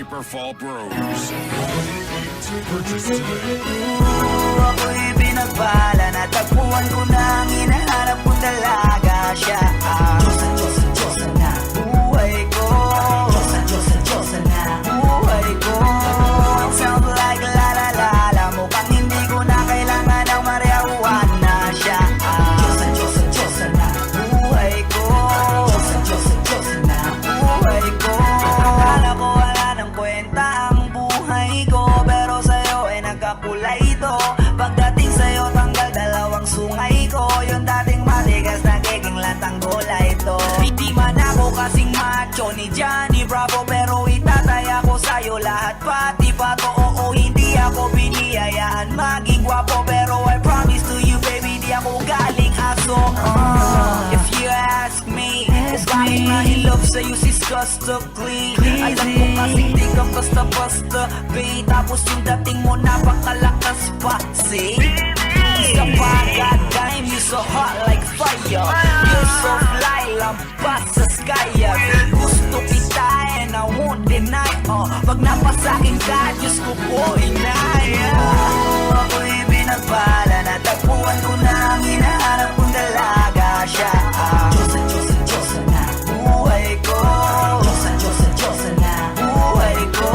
Paperfall Bros. Purchase today. Ako'y pinagpala, natagpuan ko na ang hinahanap kong dalaga. Siya ang Diyosa na buhay ko. Diyosa na buhay ko. It sounds like la la la la, mukhang hindi ko na kailangan ng marijuana. Siya ang Diyosa na buhay ko. Diyosa na buhay ko. Akala ko wala ng kwenta ang buhay ko, pero sa'yo ay nagkakulay ito. Pagdating sa'yo tanggal dalawang sungay ko, yung dating matigas nagiging lantang gulay ito. Hindi man ako kasing macho ni Johnny Bravo, pero itataya ko sa'yo lahat pati pa to. Oo, hindi ako biniyayaan maging gwapo, pero I promise to you baby, di ako galing aso. If you ask me, bakit mahilap sa'yo sis gusto clean? Alam ko kasing di ka basta-basta babe, tapos yung dating mo napakalakas pa. See? Isa pa, goddamn, you so hot like fire. You're so fly, lampas sa sky. Gusto kita and I won't deny. Pag napasakin ka, Diyos ko po inaya. Ako'y binagpala, natagpuan ko na ang hinahanap kong dalaga. Siya ang Diyosa na buhay ko. Diyosa na buhay ko.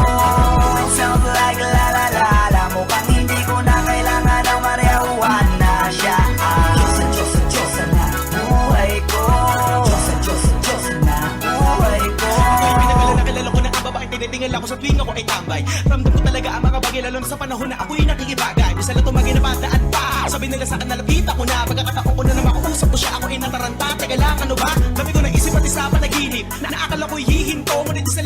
It sounds like la la la la, mukhang hindi ko na kailangan ng marijuana. Siya ang Diyosa na buhay ko. Diyosa na buhay ko. Ako'y pinakilala ko na ang babae, tinitingala ko sa tuwing ako ay tambay. Ramdam ko talaga ang mga bagay, lalo na sa panahon na ako'y nakikibagay. Bisa lang tumagay na bandaan pa, sabi nila sa akin nalapit ako na. Pagkakataon ko na na makausap ko siya, ako ay nataranta. Teka lang, ano ba? Dami ko naisip at isa pa naginip, na akala ko'y hihinto, ngunit isa